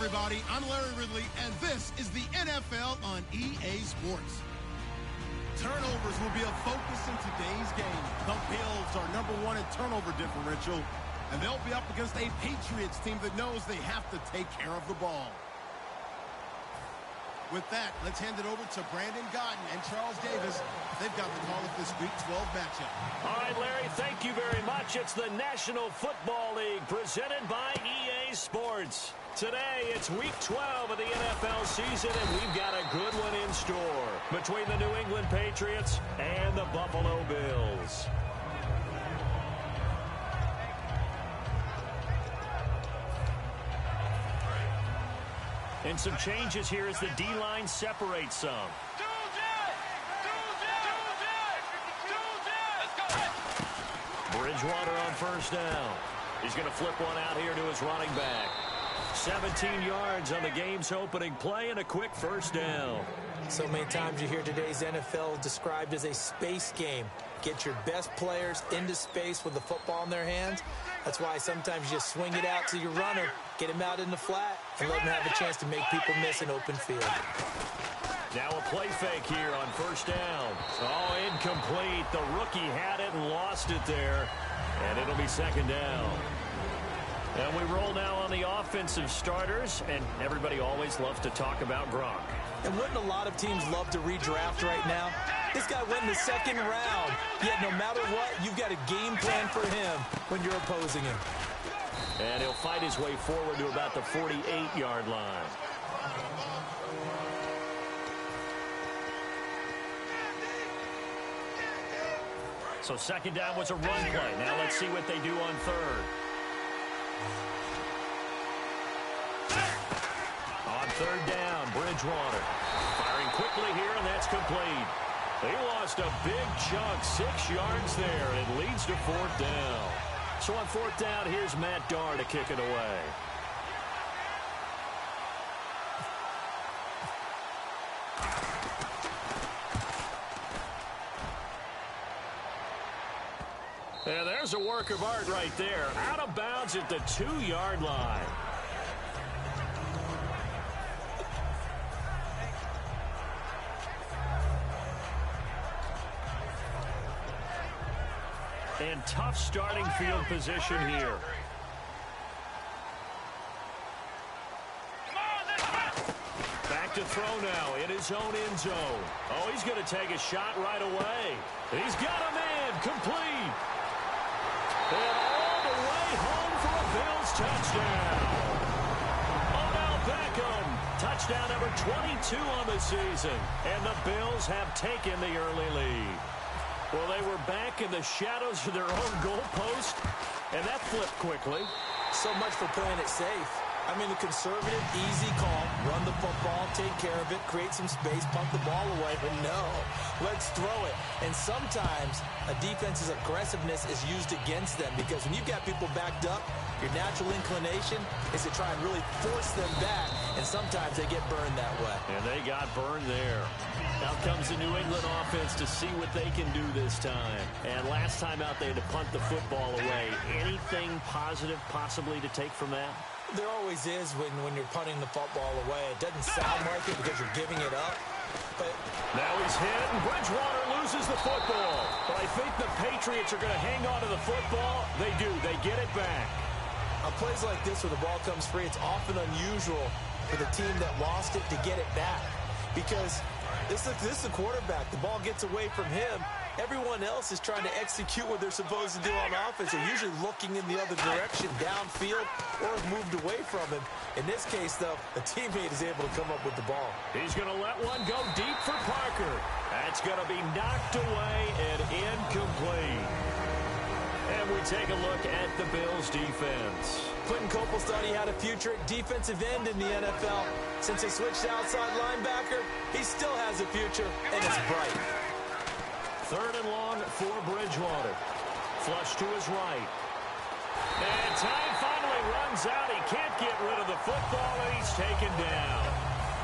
Everybody, I'm Larry Ridley, and this is the NFL on EA Sports. Turnovers will be a focus in today's game. The Bills are #1 in turnover differential, and they'll be up against a Patriots team that knows they have to take care of the ball. With that, let's hand it over to Brandon Godden and Charles Davis. They've got the call of this Week 12 matchup. All right, Larry, thank you very much. It's the National Football League presented by EA Sports. Today, it's Week 12 of the NFL season, and we've got a good one in store between the New England Patriots and the Buffalo Bills. And some changes here as the D-line separates some. Bridgewater on first down. He's going to flip one out here to his running back. 17 yards on the game's opening play and a quick first down. So many times you hear today's NFL described as a space game. Get your best players into space with the football in their hands. That's why sometimes you just swing it out to your runner, get him out in the flat, and let him have a chance to make people miss an open field. Now a play fake here on first down. Oh, incomplete. The rookie had it and lost it there. And it'll be second down. And we roll now on the offensive starters, and everybody always loves to talk about Gronk. And wouldn't a lot of teams love to redraft right now? This guy went in the second round, yet no matter what, you've got a game plan for him when you're opposing him. And he'll fight his way forward to about the 48-yard line. So second down was a run play. Now let's see what they do on third. On third down, Bridgewater. Firing quickly here, and that's complete. He lost a big chunk, 6 yards there, and it leads to fourth down. So on fourth down, here's Matt Darr to kick it away. And there's a work of art right there. Out of bounds at the 2-yard line. And tough starting field position here. Back to throw now in his own end zone. Oh, he's going to take a shot right away. He's got a man complete. And all the way home for a Bills touchdown. Odell Beckham, touchdown number 22 on the season. And the Bills have taken the early lead. Well, they were back in the shadows of their own goalpost, and that flipped quickly. So much for playing it safe. I mean, the conservative, easy call, run the football, take care of it, create some space, pump the ball away. But no, let's throw it. And sometimes a defense's aggressiveness is used against them because when you've got people backed up, your natural inclination is to try and really force them back, and sometimes they get burned that way. And they got burned there. Now comes the New England offense to see what they can do this time. And last time out, they had to punt the football away. Anything positive possibly to take from that? There always is when you're punting the football away. It doesn't sound like it because you're giving it up. But now he's hit, and Bridgewater loses the football. But I think the Patriots are going to hang on to the football. They do. They get it back. On plays like this where the ball comes free, it's often unusual for the team that lost it to get it back. Because this is the quarterback. The ball gets away from him. Everyone else is trying to execute what they're supposed to do on offense. They're usually looking in the other direction, downfield, or have moved away from him. In this case, though, a teammate is able to come up with the ball. He's going to let one go deep for Parker. That's going to be knocked away and incomplete. And we take a look at the Bills' defense. Clinton Copels thought he had a future at defensive end in the NFL. Since he switched to outside linebacker, he still has a future, and it's bright. 3rd and long for Bridgewater. Flush to his right. And time finally runs out. He can't get rid of the football, and he's taken down.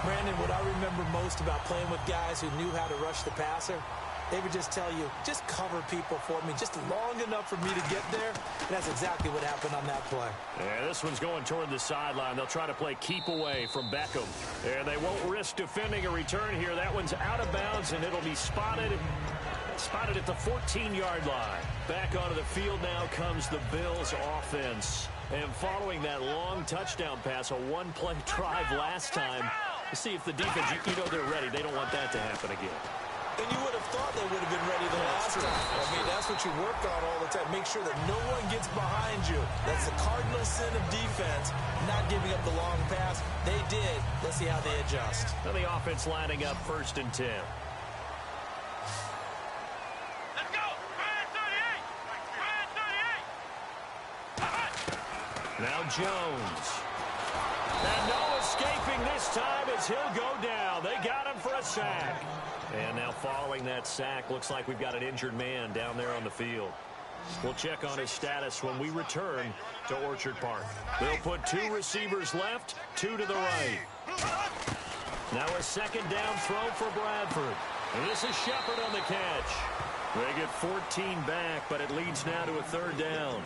Brandon, what I remember most about playing with guys who knew how to rush the passer, they would just tell you, just cover people for me, just long enough for me to get there. And that's exactly what happened on that play. Yeah, this one's going toward the sideline. They'll try to play keep away from Beckham. And they won't risk defending a return here. That one's out of bounds, and it'll be spotted at the 14-yard line. Back onto the field now comes the Bills offense. And following that long touchdown pass, a one-play drive last time, you see if the defense, you know they're ready. They don't want that to happen again. And you would have thought they would have been ready the last time. I mean, that's what you work on all the time. Make sure that no one gets behind you. That's the cardinal sin of defense, not giving up the long pass. They did. Let's see how they adjust. Now the offense lining up 1st and 10. Let's go! Brand 38! Now Jones. And no escaping this time as he'll go down. They got him for a sack. And now following that sack, looks like we've got an injured man down there on the field. We'll check on his status when we return to Orchard Park. They'll put 2 receivers left, 2 to the right. Now a 2nd down throw for Bradford. And this is Shepard on the catch. They get 14 back, but it leads now to a 3rd down.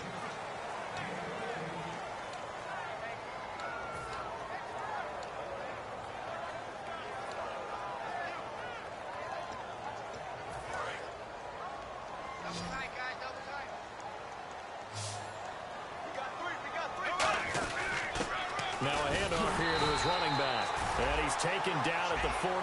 Now a handoff here to his running back. And he's taken down at the 43,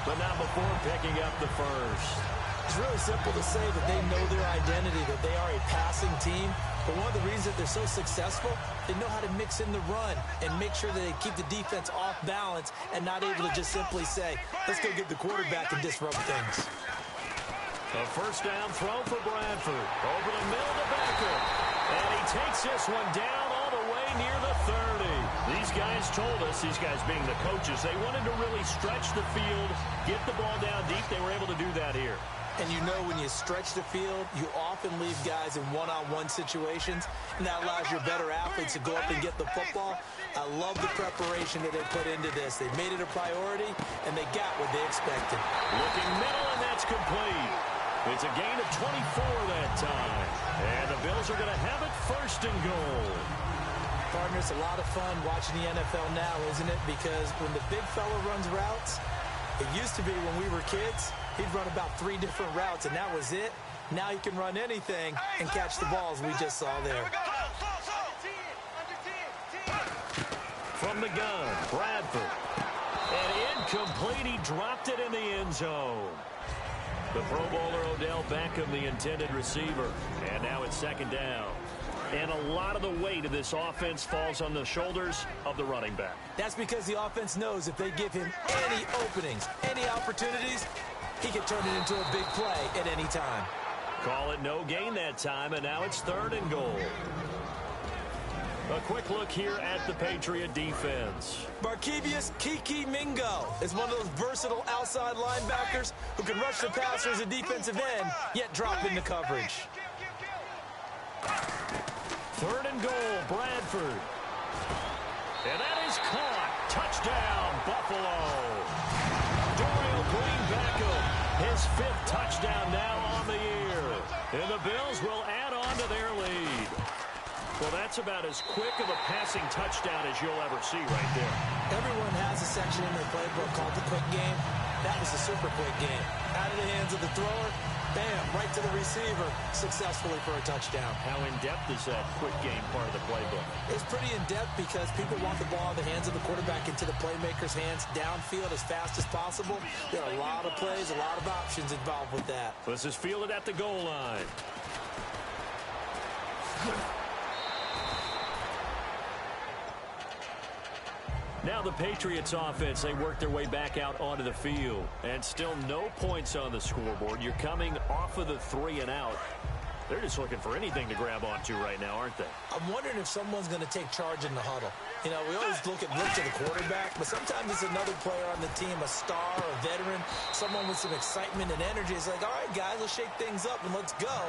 but not before picking up the 1st. It's really simple to say that they know their identity, that they are a passing team. But one of the reasons that they're so successful, they know how to mix in the run and make sure that they keep the defense off balance and not able to just simply say, let's go get the quarterback and disrupt things. A 1st down throw for Bradford. Over the middle to Beckham. And he takes this one down all the way near the 30. These guys told us, these guys being the coaches, they wanted to really stretch the field, get the ball down deep. They were able to do that here. And you know when you stretch the field, you often leave guys in one-on-one situations, and that allows your better athletes to go up and get the football. I love the preparation that they put into this. They made it a priority, and they got what they expected. Looking middle, and that's complete. It's a gain of 24 that time. And the Bills are going to have it 1st and goal. Partner, it's a lot of fun watching the NFL now, isn't it? Because when the big fella runs routes, it used to be when we were kids, he'd run about 3 different routes, and that was it. Now he can run anything and catch the balls we just saw there. From the gun, Bradford. And incomplete, he dropped it in the end zone. The Pro Bowler Odell Beckham, the intended receiver. And now it's 2nd down. And a lot of the weight of this offense falls on the shoulders of the running back. That's because the offense knows if they give him any openings, any opportunities, he can turn it into a big play at any time. Call it no gain that time, and now it's 3rd and goal. A quick look here at the Patriot defense. Barkevius Kiki Mingo is one of those versatile outside linebackers who can rush the passer as a defensive end, yet drop into coverage. 3rd and goal, Bradford. And that is caught. Touchdown, Buffalo. Dorial Green Beckham, his 5th touchdown now on the year. And the Bills will add on to their lead. Well, that's about as quick of a passing touchdown as you'll ever see right there. Everyone has a section in their playbook called the quick game. That was a super quick game. Out of the hands of the thrower, bam, right to the receiver, successfully for a touchdown. How in-depth is that quick game part of the playbook? It's pretty in-depth because people want the ball in the hands of the quarterback into the playmaker's hands downfield as fast as possible. There are a lot of plays, a lot of options involved with that. This is fielded at the goal line. Now the Patriots offense, they work their way back out onto the field. And still no points on the scoreboard. You're coming off of the 3 and out. They're just looking for anything to grab onto right now, aren't they? I'm wondering if someone's going to take charge in the huddle. You know, we always look to the quarterback, but sometimes it's another player on the team, a star, a veteran, someone with some excitement and energy. It's like, all right, guys, let's shake things up and let's go,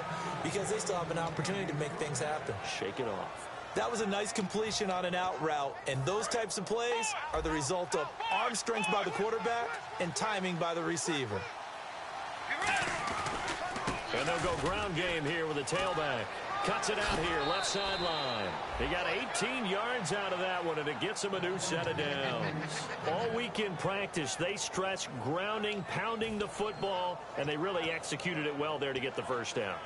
because they still have an opportunity to make things happen. Shake it off. That was a nice completion on an out route, and those types of plays are the result of arm strength by the quarterback and timing by the receiver. And they'll go ground game here with a tailback. Cuts it out here, left sideline. He got 18 yards out of that one, and it gets him a new set of downs. All week in practice, they stressed grounding, pounding the football, and they really executed it well there to get the first down.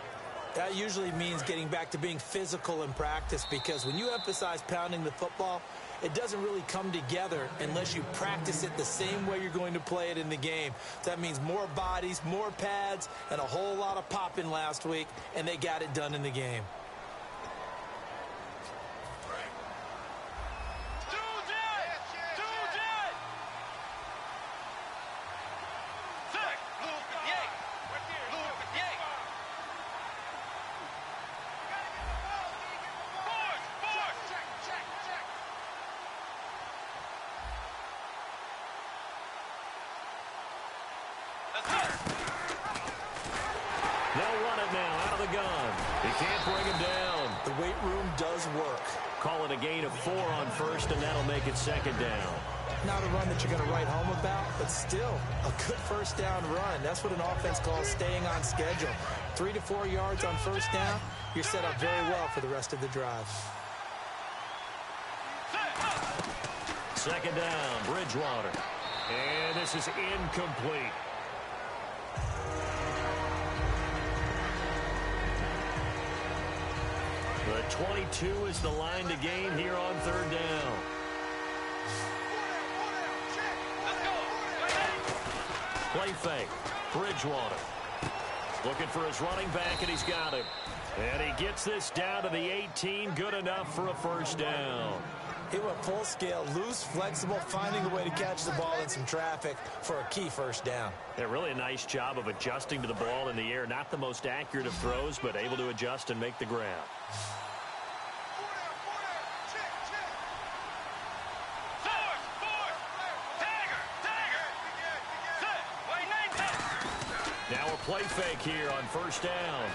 That usually means getting back to being physical in practice, because when you emphasize pounding the football, it doesn't really come together unless you practice it the same way you're going to play it in the game. That means more bodies, more pads, and a whole lot of popping last week, and they got it done in the game. They'll run it now out of the gun. He can't bring him down. The weight room does work. Call it a gain of 4 on first, and that'll make it 2nd down. Not a run that you're going to write home about, but still a good first down run. That's what an offense calls staying on schedule. 3 to 4 yards on first down, you're set up very well for the rest of the drive. 2nd down, Bridgewater. And this is incomplete. The 22 is the line to gain here on 3rd down. Play fake. Bridgewater. Looking for his running back, and he's got him. And he gets this down to the 18. Good enough for a first down. He went full scale, loose, flexible, finding a way to catch the ball in some traffic for a key first down. Yeah, really a nice job of adjusting to the ball in the air. Not the most accurate of throws, but able to adjust and make the grab. Now a play fake here on first down.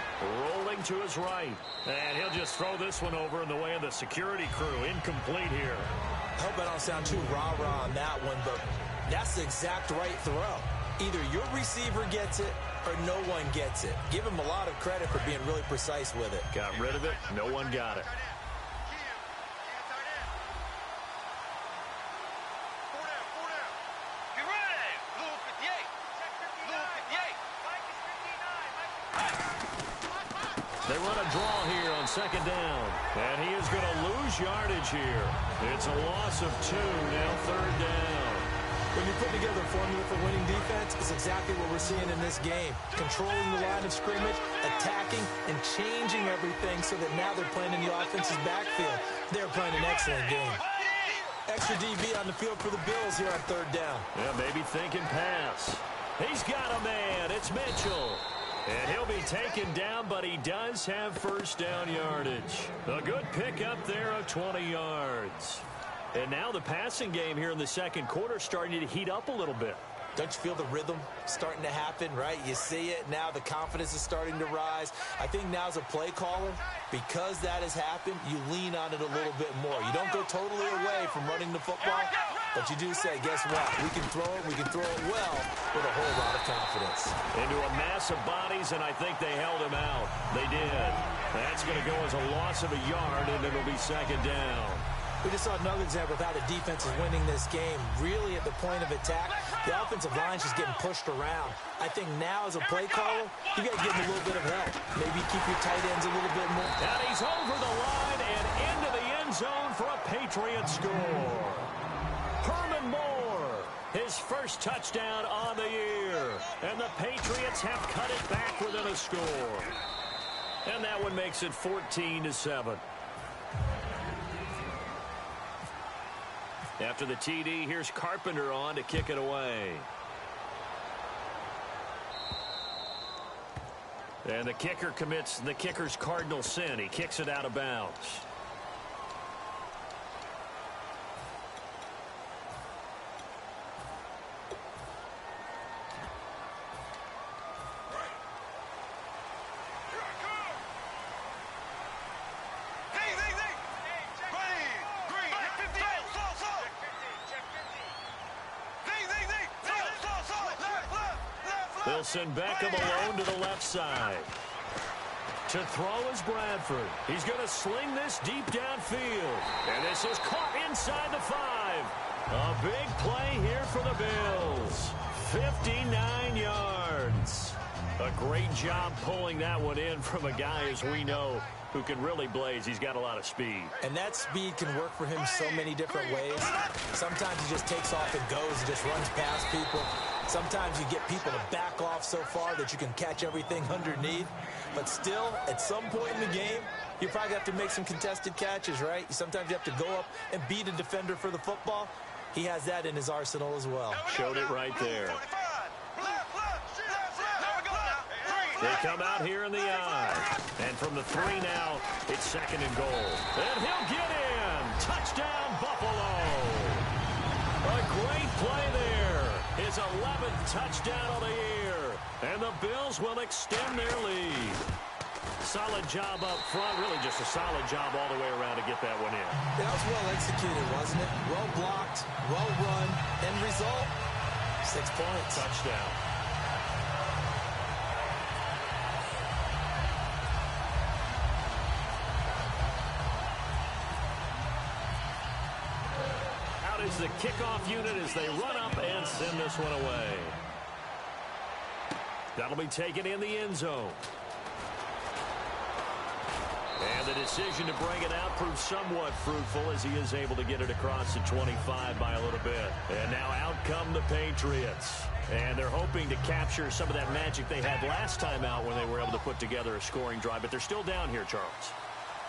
Rolling to his right. And he'll just throw this one over in the way of the security crew. Incomplete here. I hope I don't sound too rah-rah on that one, but that's the exact right throw. Either your receiver gets it or no one gets it. Give him a lot of credit for being really precise with it. Got rid of it. No one got it. They run a draw here on 2nd down. And he is going to lose yardage here. It's a loss of 2, now 3rd down. When you put together a formula for winning defense, it's exactly what we're seeing in this game. Controlling the line of scrimmage, attacking, and changing everything so that now they're playing in the offense's backfield. They're playing an excellent game. Extra DB on the field for the Bills here on third down. Yeah, maybe thinking pass. He's got a man. It's Mitchell. And he'll be taken down, but he does have first down yardage. A good pickup there of 20 yards. And now the passing game here in the second quarter starting to heat up a little bit. Don't you feel the rhythm starting to happen, right? You see it now. The confidence is starting to rise. I think now as a play caller, because that has happened, you lean on it a little bit more. You don't go totally away from running the football, but you do say, guess what? We can throw it. We can throw it well with a whole lot of confidence. Into a mass of bodies, and I think they held him out. They did. That's going to go as a loss of a yard, and it'll be second down. We just saw another example of how the defense is winning this game. Really at the point of attack, the offensive line's just getting pushed around. I think now as a play caller, you got to give them a little bit of help. Maybe keep your tight ends a little bit more. And he's over the line and into the end zone for a Patriot score. Herman Moore, his first touchdown on the year. And the Patriots have cut it back within a score. And that one makes it 14-7. After the TD, here's Carpenter on to kick it away. And the kicker commits the kicker's cardinal sin. He kicks it out of bounds. They'll send Beckham alone to the left side. To throw is Bradford. He's going to sling this deep downfield. And this is caught inside the 5. A big play here for the Bills. 59 yards. A great job pulling that one in from a guy, as we know, who can really blaze. He's got a lot of speed. And that speed can work for him so many different ways. Sometimes he just takes off and goes and just runs past people. Sometimes you get people to back off so far that you can catch everything underneath. But still, at some point in the game, you probably have to make some contested catches, right? Sometimes you have to go up and beat a defender for the football. He has that in his arsenal as well. Showed it right there. They come out here in the eye. And from the 3 now, it's second and goal. And he'll get in. Touchdown, Buffalo. A great play there. His 11th touchdown of the year. And the Bills will extend their lead. Solid job up front. Really just a solid job all the way around to get that one in. That was well executed, wasn't it? Well blocked, well run. End result, 6 points. Touchdown. Out is the kickoff unit as they run up and send this one away. That'll be taken in the end zone. And the decision to bring it out proves somewhat fruitful as he is able to get it across the 25 by a little bit. And now out come the Patriots. And they're hoping to capture some of that magic they had last time out when they were able to put together a scoring drive. But they're still down here, Charles.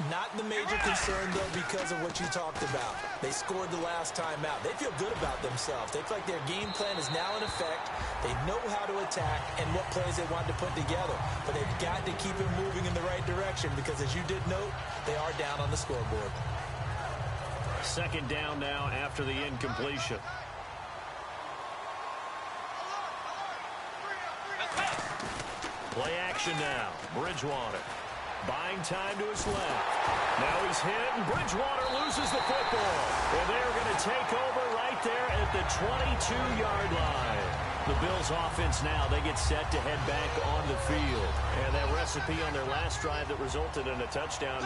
Not the major concern, though, because of what you talked about. They scored the last time out. They feel good about themselves. They feel like their game plan is now in effect. They know how to attack and what plays they want to put together. But they've got to keep it moving in the right direction because, as you did note, they are down on the scoreboard. Second down now after the incompletion. Play action now. Bridgewater. Buying time to his left. Now he's hit, and Bridgewater loses the football. And they're going to take over right there at the 22-yard line. The Bills offense now, they get set to head back on the field. And that recipe on their last drive that resulted in a touchdown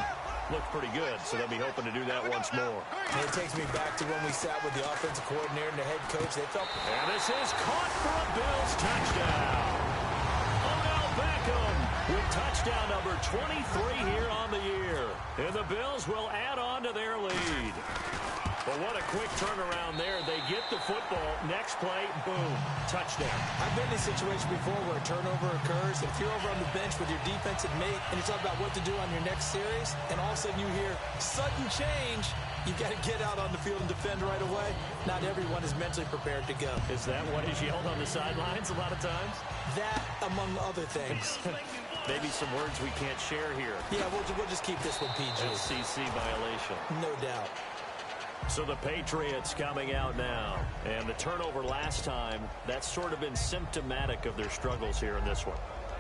looked pretty good, so they'll be hoping to do that once more. And it takes me back to when we sat with the offensive coordinator and the head coach. They felt... And this is caught for a Bills touchdown. Beckham with touchdown number 23 here on the year. And the Bills will add on to their lead. Well, what a quick turnaround there. They get the football. Next play, boom, touchdown. I've been in a situation before where a turnover occurs. If you're over on the bench with your defensive mate and you're talking about what to do on your next series, and all of a sudden you hear sudden change, you've got to get out on the field and defend right away. Not everyone is mentally prepared to go. Is that what is yelled on the sidelines a lot of times? That, among other things. Maybe some words we can't share here. Yeah, we'll just keep this one PG. FCC violation. No doubt. So the Patriots coming out now. And the turnover last time, that's sort of been symptomatic of their struggles here in this one.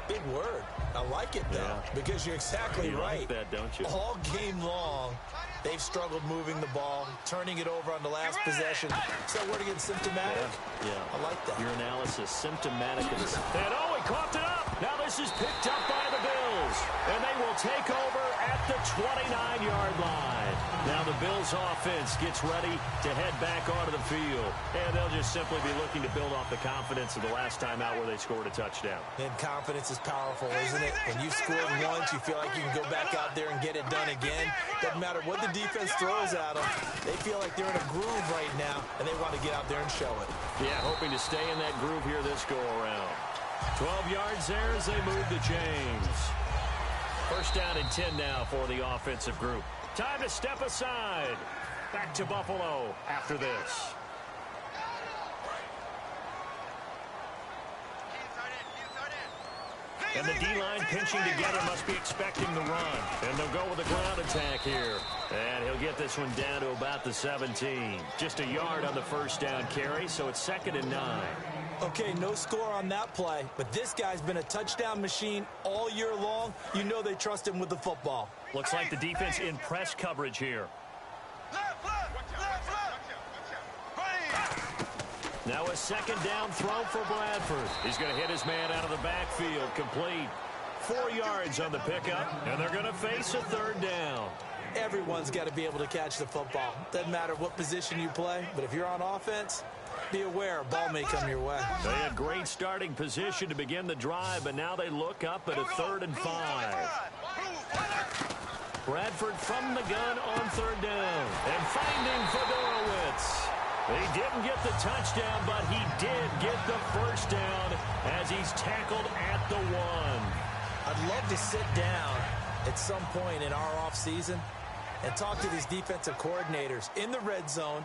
Big word. I like it, though, because you're exactly right. You like that, don't you? All game long, they've struggled moving the ball, turning it over on the last possession. Is that word again, symptomatic? Yeah. I like that. Your analysis, symptomatic of this. And he coughed it up. Now this is picked up by the Bills. And they will take over at the 29-yard line. Now the Bills offense gets ready to head back onto the field. And they'll just simply be looking to build off the confidence of the last time out where they scored a touchdown. And confidence is powerful, isn't it? When you've scored once, you feel like you can go back out there and get it done again. Doesn't matter what the defense throws at them. They feel like they're in a groove right now, and they want to get out there and show it. Yeah, hoping to stay in that groove here this go-around. 12 yards there as they move the chains. First down and 10 now for the offensive group. Time to step aside. Back to Buffalo after this. And the D-line pinching together must be expecting the run. And they'll go with a ground attack here. And he'll get this one down to about the 17. Just a yard on the first down carry, so it's 2nd and 9. Okay, no score on that play, but this guy's been a touchdown machine all year long. You know they trust him with the football. Looks like the defense in press coverage here. Now a second down throw for Bradford. He's going to hit his man out of the backfield. Complete. 4 yards on the pickup, and they're going to face a 3rd down. Everyone's got to be able to catch the football. Doesn't matter what position you play, but if you're on offense, be aware a ball may come your way. They had great starting position to begin the drive, but now they look up at a 3rd and 5. Bradford from the gun on 3rd down. And finding Fedorowicz. He didn't get the touchdown, but he did get the first down as he's tackled at the 1. I'd love to sit down at some point in our offseason and talk to these defensive coordinators in the red zone.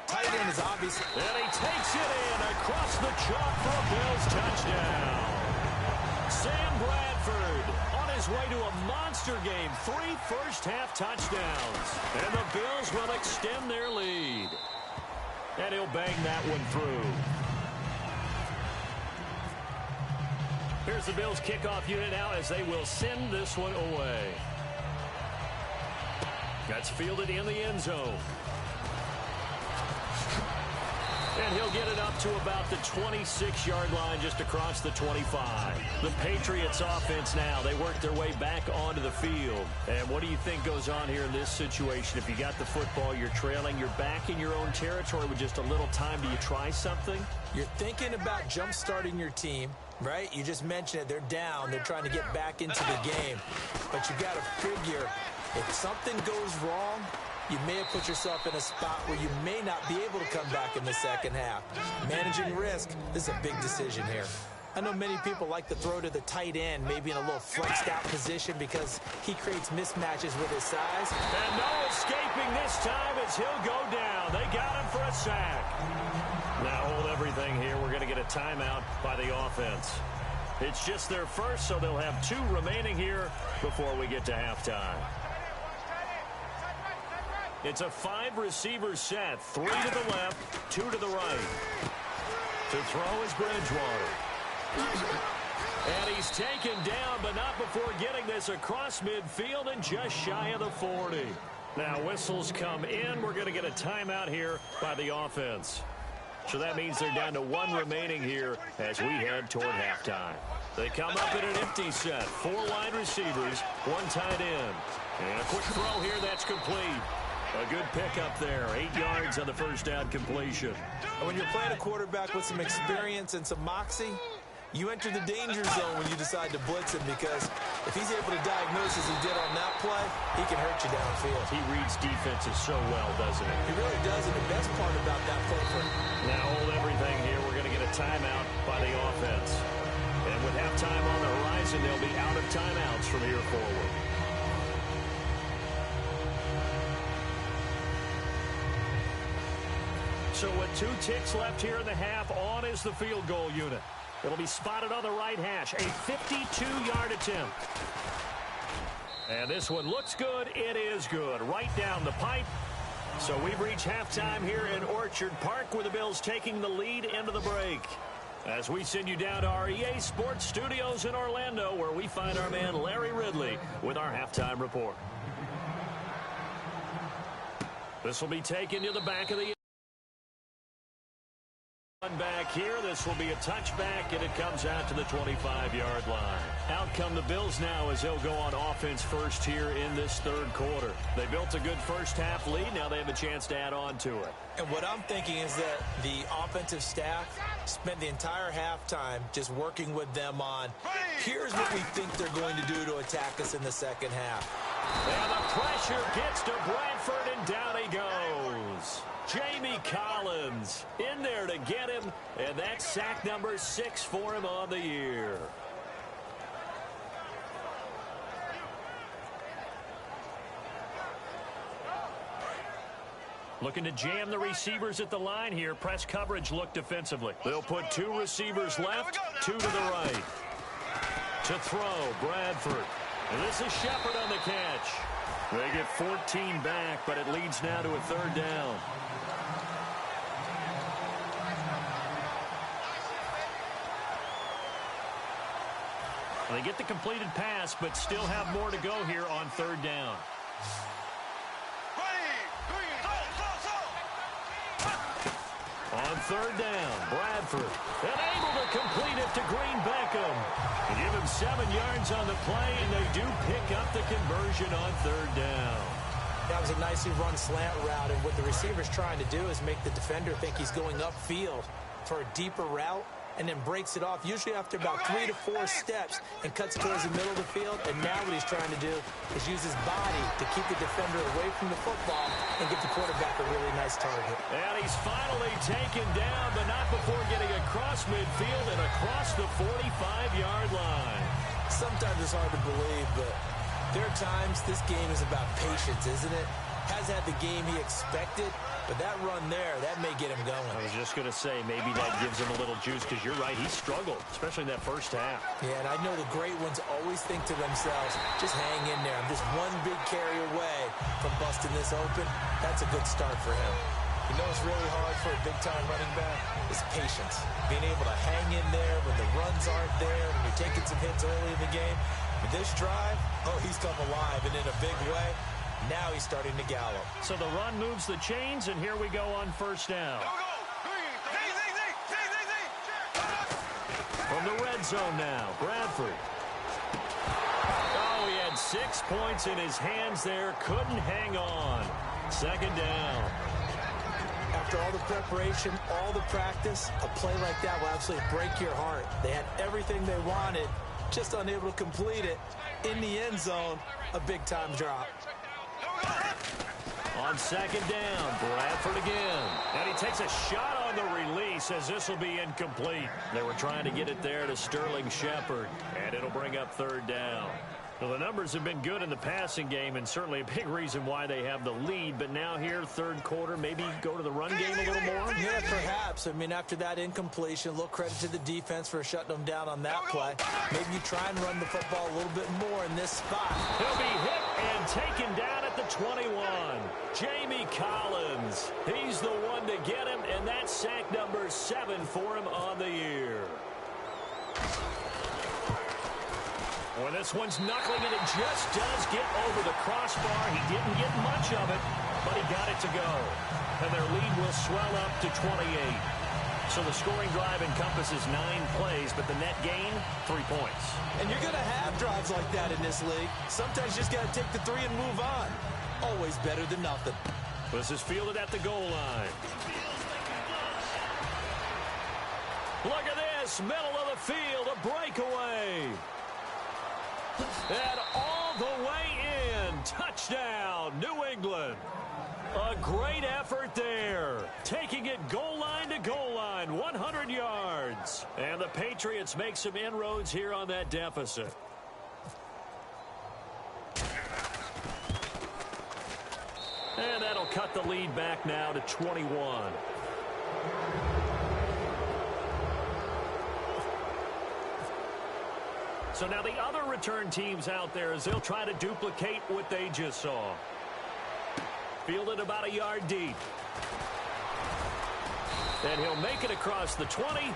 Tight end is obviously. And he takes it in across the chalk for a Bills touchdown. Sam Bradford on his way to a monster game. 3 first-half touchdowns. And the Bills will extend their lead. And he'll bang that one through. Here's the Bills kickoff unit now as they will send this one away. That's fielded in the end zone. And he'll get it up to about the 26-yard line just across the 25. The Patriots offense now, they work their way back onto the field. And what do you think goes on here in this situation? If you got the football, you're trailing, you're back in your own territory with just a little time. Do you try something? You're thinking about jump-starting your team, right? You just mentioned it. They're down. They're trying to get back into the game. But you got to figure if something goes wrong, you may have put yourself in a spot where you may not be able to come back in the second half. Managing risk, this is a big decision here. I know many people like to throw to the tight end, maybe in a little flexed out position because he creates mismatches with his size. And no escaping this time as he'll go down. They got him for a sack. Now hold everything here. We're going to get a timeout by the offense. It's just their first, so they'll have 2 remaining here before we get to halftime. It's a 5-receiver set. 3 to the left, 2 to the right. To throw is Bridgewater. And he's taken down, but not before getting this across midfield and just shy of the 40. Now whistles come in. We're going to get a timeout here by the offense. So that means they're down to 1 remaining here as we head toward halftime. They come up in an empty set. 4 wide receivers, 1 tight end. And a quick throw here that's complete. A good pickup there. 8 yards on the first down completion. When you're playing a quarterback with some experience and some moxie, You enter the danger zone when you decide to blitz him, because if he's able to diagnose as he did on that play, he can hurt you downfield. He reads defenses so well, doesn't he? He really does, and the best part about that play for him. Now hold everything here. We're going to get a timeout by the offense. And with halftime on the horizon, they'll be out of timeouts from here forward. So with 2 ticks left here in the half, on is the field goal unit. It'll be spotted on the right hash. A 52-yard attempt. And this one looks good. It is good. Right down the pipe. So we've reached halftime here in Orchard Park, where the Bills taking the lead into the break. As we send you down to our EA Sports Studios in Orlando, where we find our man Larry Ridley with our halftime report. This will be taken to the back of the back here. This will be a touchback, and it comes out to the 25-yard line. Out come the Bills now as they'll go on offense first here in this third quarter. They built a good first-half lead. Now they have a chance to add on to it. And what I'm thinking is that the offensive staff spent the entire halftime just working with them on, here's what we think they're going to do to attack us in the second half. And the pressure gets to Bradford, and down he goes. Jamie Collins in there to get him, and that's sack number 6 for him on the year. Looking to jam the receivers at the line here. Press coverage look defensively. They'll put 2 receivers left, 2 to the right. To throw, Bradford. And this is Shepard on the catch. They get 14 back, but it leads now to a third down. They get the completed pass, but still have more to go here on third down. On third down, Bradford, and able to complete it to Green Beckham. They give him 7 yards on the play, and they do pick up the conversion on third down. That was a nicely run slant route, and what the receiver's trying to do is make the defender think he's going upfield for a deeper route, and then breaks it off, usually after about 3 to 4 steps, and cuts towards the middle of the field. And now what he's trying to do is use his body to keep the defender away from the football and get the quarterback a really nice target. And he's finally taken down, but not before getting across midfield and across the 45-yard line. Sometimes it's hard to believe, but there are times this game is about patience, isn't it? Has had the game he expected, but that run there, that may get him going. I was just going to say, maybe that gives him a little juice, because you're right, he struggled, especially in that first half. Yeah, and I know the great ones always think to themselves, just hang in there. I'm just one big carry away from busting this open. That's a good start for him. You know what's really hard for a big-time running back? Is patience. Being able to hang in there when the runs aren't there, when you're taking some hits early in the game. With this drive, oh, he's come alive, and in a big way. Now he's starting to gallop. So the run moves the chains, and here we go on first down. From the red zone now, Bradford. Oh, he had 6 points in his hands there. Couldn't hang on. Second down. After all the preparation, all the practice, a play like that will absolutely break your heart. They had everything they wanted, just unable to complete it. In the end zone, a big-time drop. On second down, Bradford again. And he takes a shot on the release, as this will be incomplete. They were trying to get it there to Sterling Shepard, and it'll bring up third down. Well, the numbers have been good in the passing game, and certainly a big reason why they have the lead. But now here, third quarter, maybe go to the run game a little more? Yeah, perhaps. I mean, after that incompletion, a little credit to the defense for shutting them down on that play. Maybe you try and run the football a little bit more in this spot. He'll be hit and taken down at the 21. Jamie Collins. He's the one to get him, and that's sack number 7 for him on the year. Well, this one's knuckling, and it just does get over the crossbar. He didn't get much of it, but he got it to go. And their lead will swell up to 28. So the scoring drive encompasses 9 plays, but the net gain, 3 points. And you're going to have drives like that in this league. Sometimes you just got to take the 3 and move on. Always better than nothing. This is fielded at the goal line. Look at this. this, middle of the field, a breakaway. And all the way in. Touchdown, New England. A great effort there. Taking it goal line to goal line, 100 yards. And the Patriots make some inroads here on that deficit. And that'll cut the lead back now to 21. So now the other return teams out there as they'll try to duplicate what they just saw. Fielded about a yard deep. And he'll make it across the 20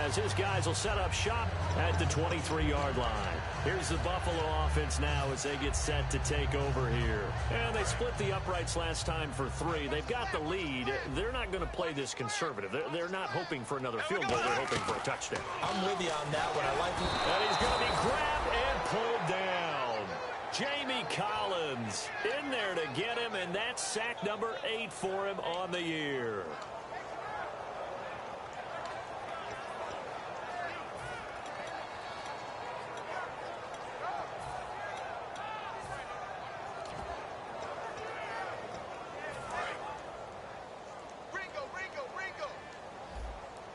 as his guys will set up shop at the 23-yard line. Here's the Buffalo offense now as they get set to take over here. And they split the uprights last time for 3. They've got the lead. They're not going to play this conservative. They're not hoping for another field goal. They're hoping for a touchdown. I'm with you on that one. I like it. And he's going to be grabbed and pulled down. Jamie Collins in there to get him, and that's sack number 8 for him on the year.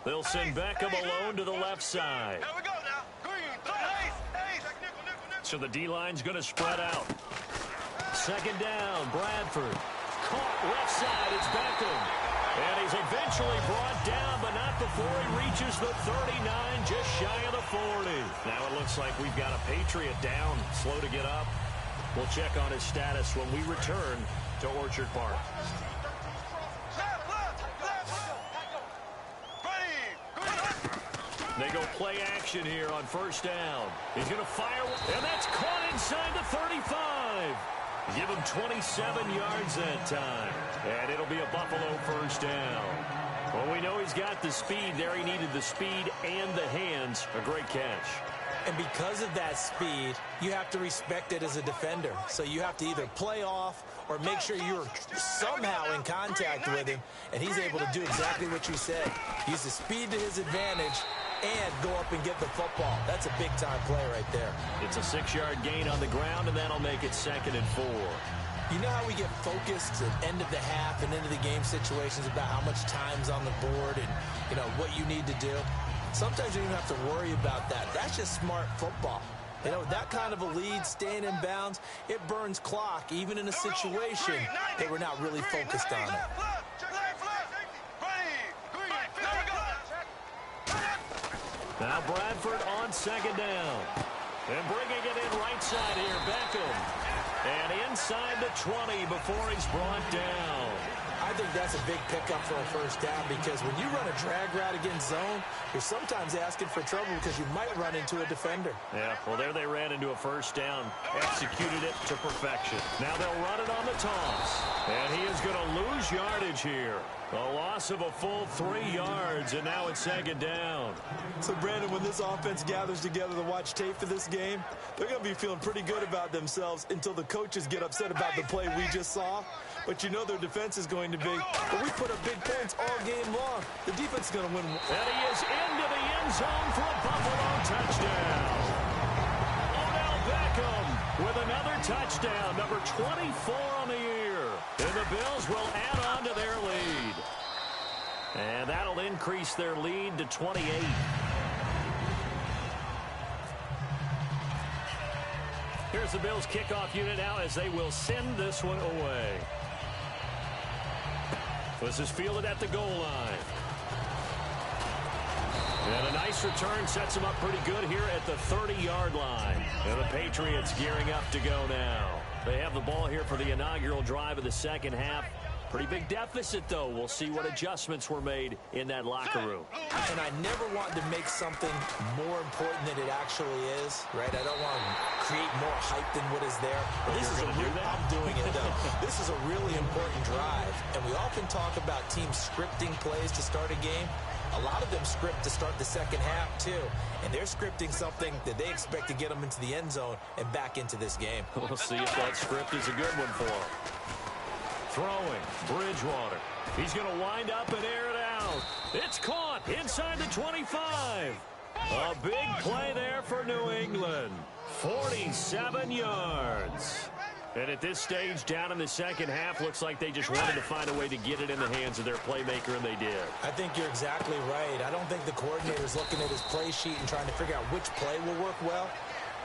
They'll send Beckham alone to the left side. Here we go now. So the D-line's going to spread out. Second down, Bradford. Caught left side, it's Beckham. And he's eventually brought down, but not before he reaches the 39, just shy of the 40. Now it looks like we've got a Patriot down, slow to get up. We'll check on his status when we return to Orchard Park. They go play action here on first down. He's going to fire, and that's caught inside the 35. Give him 27 yards that time. And it'll be a Buffalo first down. Well, we know he's got the speed there. He needed the speed and the hands. A great catch. And because of that speed, you have to respect it as a defender. So you have to either play off or make sure you're somehow in contact with him. And he's able to do exactly what you said. Use the speed to his advantage and go up and get the football. That's a big-time play right there. It's a 6-yard gain on the ground, and that'll make it 2nd and 4. You know how we get focused at end of the half and into the game situations about how much time's on the board and, you know, what you need to do? Sometimes you don't even have to worry about that. That's just smart football. You know, that kind of a lead, staying in bounds, it burns clock, even in a situation that we're not really focused on it. Now Bradford on second down. And bringing it in right side here, Beckham. And inside the 20 before he's brought down. I think that's a big pickup for a first down because when you run a drag route against zone, you're sometimes asking for trouble because you might run into a defender. Yeah, well, there they ran into a first down, executed it to perfection. Now they'll run it on the toss. And he is going to lose yardage here. A loss of a full 3 yards, and now it's second down. So, Brandon, when this offense gathers together to watch tape for this game, they're going to be feeling pretty good about themselves until the coaches get upset about the play we just saw. But you know their defense is going to be, but we put up big points all game long. The defense is going to win. And he is into the end zone for a Buffalo touchdown. Odell Beckham with another touchdown, number 24 on the year. And the Bills will add on to their lead. And that'll increase their lead to 28. Here's the Bills kickoff unit now as they will send this one away. This is fielded at the goal line. And a nice return sets them up pretty good here at the 30-yard line. And the Patriots gearing up to go now. They have the ball here for the inaugural drive of the second half. Pretty big deficit, though. We'll see what adjustments were made in that locker room. And I never want to make something more important than it actually is, right? I don't want to create more hype than what is there. But this is I'm doing it, though. This is a really important drive. And we often talk about teams scripting plays to start a game. A lot of them script to start the second half, too. And they're scripting something that they expect to get them into the end zone and back into this game. We'll see if that script is a good one for them. Throwing, Bridgewater. He's going to wind up and air it out. It's caught. Inside the 25. A big play there for New England. 47 yards. And at this stage, down in the second half, looks like they just wanted to find a way to get it in the hands of their playmaker, and they did. I think you're exactly right. I don't think the coordinator's looking at his play sheet and trying to figure out which play will work well.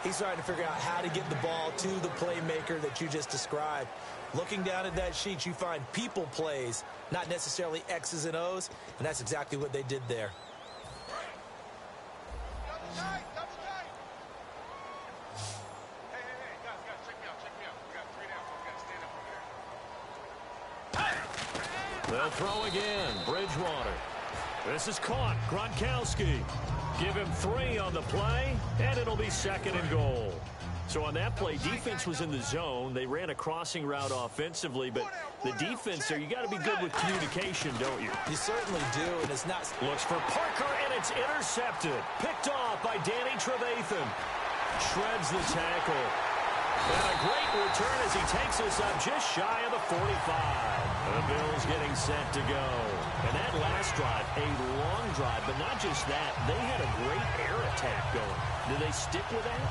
He's trying to figure out how to get the ball to the playmaker that you just described. Looking down at that sheet, you find people plays, not necessarily X's and O's, and that's exactly what they did there. They'll throw again. Bridgewater. This is caught. Gronkowski. Give him 3 on the play, and it'll be 2nd and goal. So on that play, defense was in the zone. They ran a crossing route offensively, but the defense there, you got to be good with communication, don't you? You certainly do, and it's not... Looks for Parker, and it's intercepted. Picked off by Danny Trevathan. Shreds the tackle. And a great return as he takes us up just shy of the 45. The Bills getting set to go. And that last drive, a long drive, but not just that. They had a great air attack going. Do they stick with that?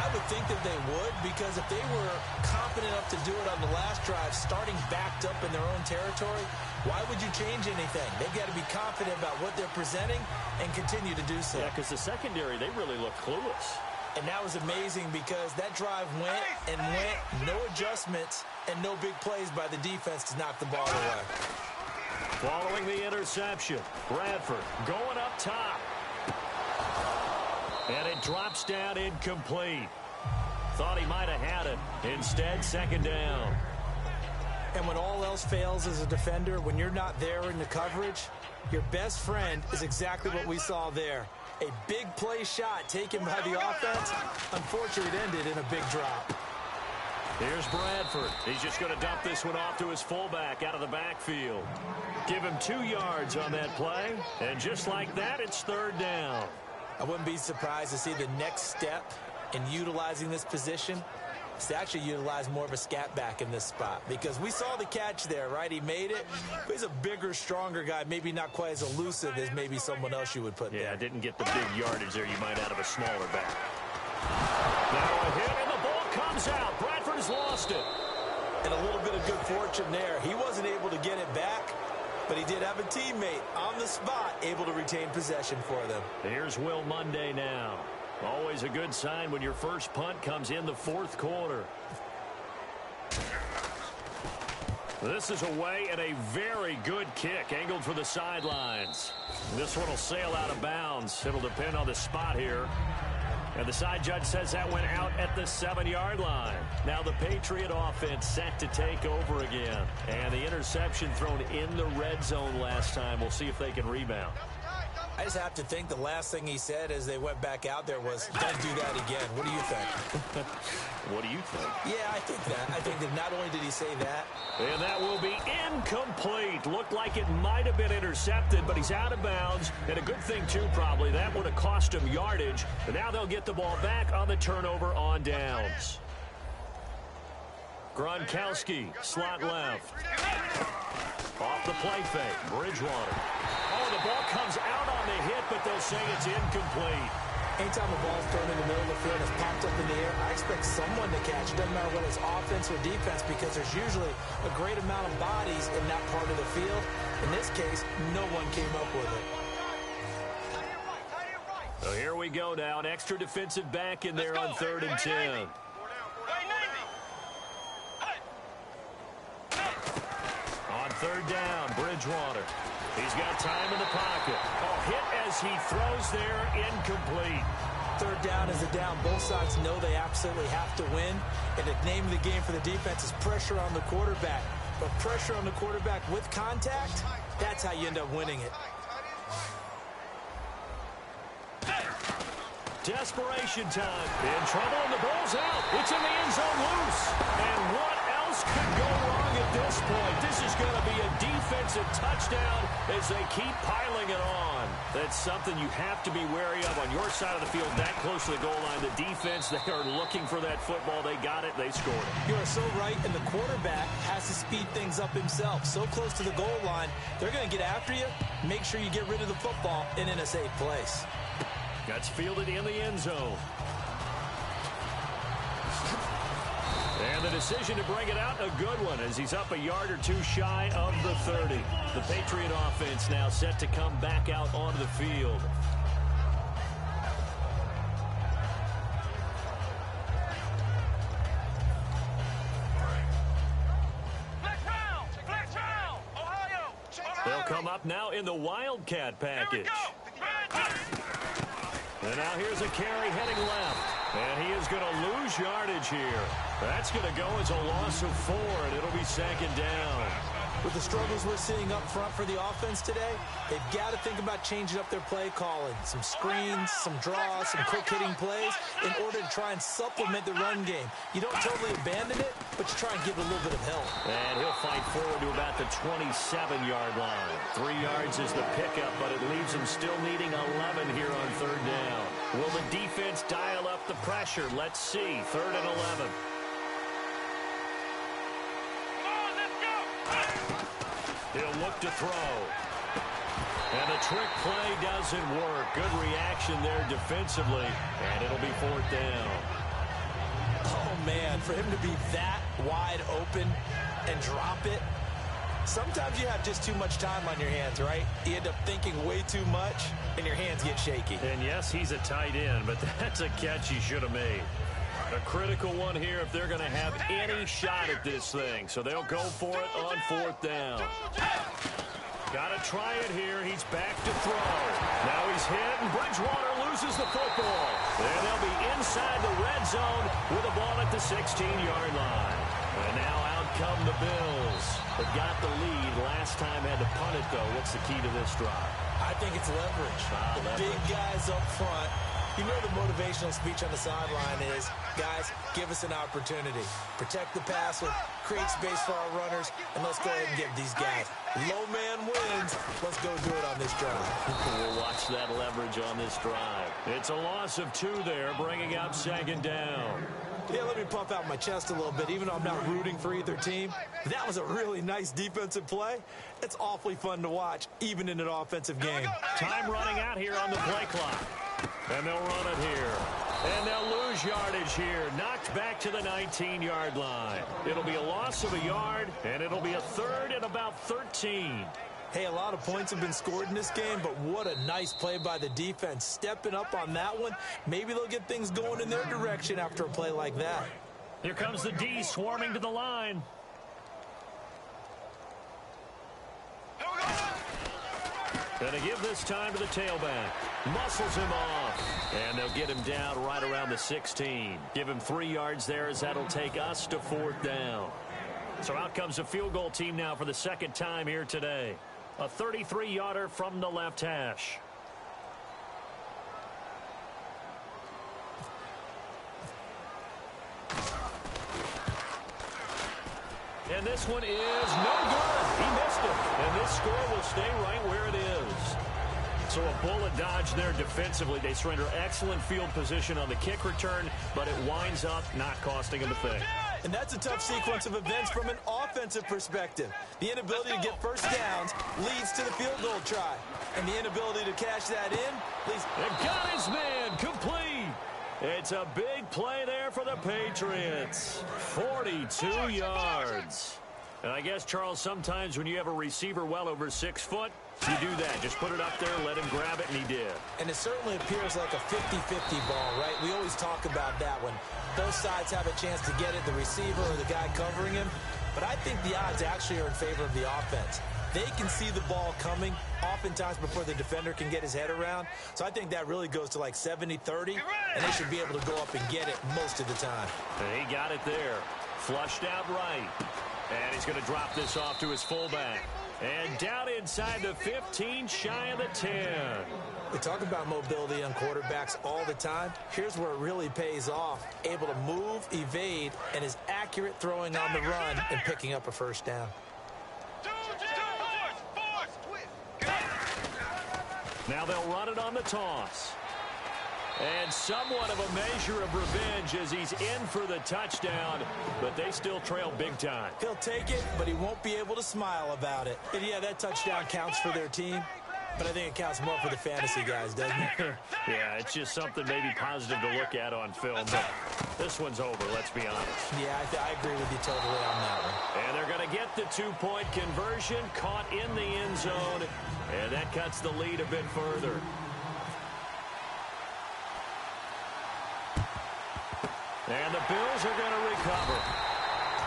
I would think that they would, because if they were confident enough to do it on the last drive, starting backed up in their own territory, why would you change anything? They've got to be confident about what they're presenting and continue to do so. Yeah, because the secondary, they really look clueless. And that was amazing because that drive went and went, no adjustments, and no big plays by the defense to knock the ball away. Following the interception, Bradford going up top. And it drops down incomplete. Thought he might have had it. Instead, 2nd down. And when all else fails as a defender, when you're not there in the coverage, your best friend is exactly what we saw there. A big play shot taken by the offense. Unfortunately, it ended in a big drop. Here's Bradford. He's just going to dump this one off to his fullback out of the backfield. Give him 2 yards on that play. And just like that, it's 3rd down. I wouldn't be surprised to see the next step in utilizing this position is to actually utilize more of a scat back in this spot, because we saw the catch there, right? He made it, but he's a bigger, stronger guy, maybe not quite as elusive as maybe someone else you would put there. Yeah, didn't get the big yardage there you might out of a smaller back. Now a hit, and the ball comes out. Bradford has lost it. And a little bit of good fortune there. He wasn't able to get it back, but he did have a teammate on the spot able to retain possession for them. Here's Will Monday now. Always a good sign when your first punt comes in the 4th quarter. This is away and a very good kick angled for the sidelines. This one will sail out of bounds. It'll depend on the spot here. And the side judge says that went out at the 7-yard line. Now the Patriot offense set to take over again. And the interception thrown in the red zone last time. We'll see if they can rebound. I just have to think the last thing he said as they went back out there was, don't do that again. What do you think? What do you think? Yeah, I think that. I think that not only did he say that. And that will be incomplete. Looked like it might have been intercepted, but he's out of bounds. And a good thing, too, probably. That would have cost him yardage. And now they'll get the ball back on the turnover on downs. Gronkowski, slot left. Off the play fake, Bridgewater. Oh, the ball comes out on the hit, but they'll say it's incomplete. Anytime a ball's thrown in the middle of the field and it's popped up in the air, I expect someone to catch. It doesn't matter whether it's offense or defense, because there's usually a great amount of bodies in that part of the field. In this case, no one came up with it. So here we go now. An extra defensive back in there on 3rd and 10. On 3rd down, Bridgewater. He's got time in the pocket. Oh, hit as he throws there, incomplete. 3rd down is a down. Both sides know they absolutely have to win. And the name of the game for the defense is pressure on the quarterback. But pressure on the quarterback with contact, that's how you end up winning it. Desperation time. In trouble, and the ball's out. It's in the end zone loose. And what else could go wrong at this point? This is going to be a defensive touchdown as they keep piling it on. It's something you have to be wary of on your side of the field, that close to the goal line. The defense, they are looking for that football. They got it. They scored it. You are so right, and the quarterback has to speed things up himself. So close to the goal line, they're going to get after you. Make sure you get rid of the football and in a safe place. That's fielded in the end zone. And the decision to bring it out, a good one, as he's up a yard or two shy of the 30. The Patriot offense now set to come back out onto the field. Ohio. They'll come up now in the Wildcat package. And now here's a carry heading left. And he is going to lose yardage here. That's going to go as a loss of 4, and it'll be second down. With the struggles we're seeing up front for the offense today, they've got to think about changing up their play calling. Some screens, some draws, some quick-hitting plays in order to try and supplement the run game. You don't totally abandon it, but you try and give it a little bit of help. And he'll fight forward to about the 27-yard line. 3 yards is the pickup, but it leaves him still needing 11 here on third down. Will the defense dial up the pressure? Let's see. 3rd and 11. He'll look to throw. And the trick play doesn't work. Good reaction there defensively. And it'll be 4th down. Oh, man, for him to be that wide open and drop it. Sometimes you have just too much time on your hands, right? You end up thinking way too much, and your hands get shaky. And, yes, he's a tight end, but that's a catch he should have made. A critical one here if they're going to have any shot at this thing. So they'll go for it on 4th down. Got to try it here. He's back to throw. Now he's hit, and Bridgewater loses the football. And they'll be inside the red zone with the ball at the 16-yard line. And now out come the Bills. But got the lead. Last time had to punt it, though. What's the key to this drive? I think it's leverage. The big guys up front. You know the motivational speech on the sideline is, guys, give us an opportunity. Protect the passer, create space for our runners, and let's go ahead and give these guys. Low man wins. Let's go do it on this drive. We'll watch that leverage on this drive. It's a loss of 2 there, bringing up 2nd down. Yeah, let me puff out my chest a little bit, even though I'm not rooting for either team. That was a really nice defensive play. It's awfully fun to watch, even in an offensive game. Time running out here on the play clock. And they'll run it here. And they'll lose yardage here. Knocked back to the 19-yard line. It'll be a loss of a yard, and it'll be a 3rd and about 13. Hey, a lot of points have been scored in this game, but what a nice play by the defense. Stepping up on that one. Maybe they'll get things going in their direction after a play like that. Here comes the D swarming to the line. And they give this time to the tailback. Muscles him off. And they'll get him down right around the 16. Give him 3 yards there as that'll take us to 4th down. So out comes the field goal team now for the 2nd time here today. A 33-yarder from the left hash. And this one is no good. He missed it. And this score will stay right where it is. So a bullet dodge there defensively. They surrender excellent field position on the kick return, but it winds up not costing them a thing. And that's a tough sequence of events from an offensive perspective. The inability to get first downs leads to the field goal try. And the inability to cash that in leads... And got his man complete. It's a big play there for the Patriots. 42 yards. And I guess, Charles, sometimes when you have a receiver well over 6 foot, you do that. Just put it up there, let him grab it, and he did. And it certainly appears like a 50-50 ball, right? We always talk about that when both sides have a chance to get it, the receiver or the guy covering him. But I think the odds actually are in favor of the offense. They can see the ball coming oftentimes before the defender can get his head around. So I think that really goes to like 70-30, and they should be able to go up and get it most of the time. And he got it there. Flushed out right. And he's going to drop this off to his fullback. And down inside the 15, shy of the 10. We talk about mobility on quarterbacks all the time. Here's where it really pays off. Able to move, evade, and is accurate throwing on the run and picking up a first down. Now they'll run it on the toss. And somewhat of a measure of revenge as he's in for the touchdown, but they still trail big time. He'll take it, but he won't be able to smile about it. And yeah, that touchdown counts for their team, but I think it counts more for the fantasy guys, doesn't it? Yeah, it's just something maybe positive to look at on film, but this one's over, let's be honest. Yeah, I agree with you totally on that one. And they're going to get the two-point conversion, caught in the end zone, and that cuts the lead a bit further. And the Bills are going to recover.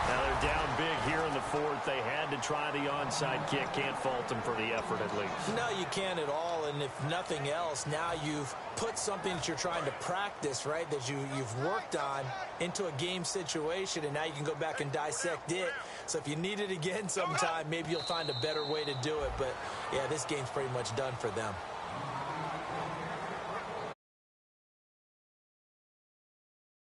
Now they're down big here in the fourth. They had to try the onside kick. Can't fault them for the effort at least. No, you can't at all. And if nothing else, now you've put something that you're trying to practice, right, that you've worked on into a game situation, and now you can go back and dissect it. So if you need it again sometime, maybe you'll find a better way to do it. But, yeah, this game's pretty much done for them.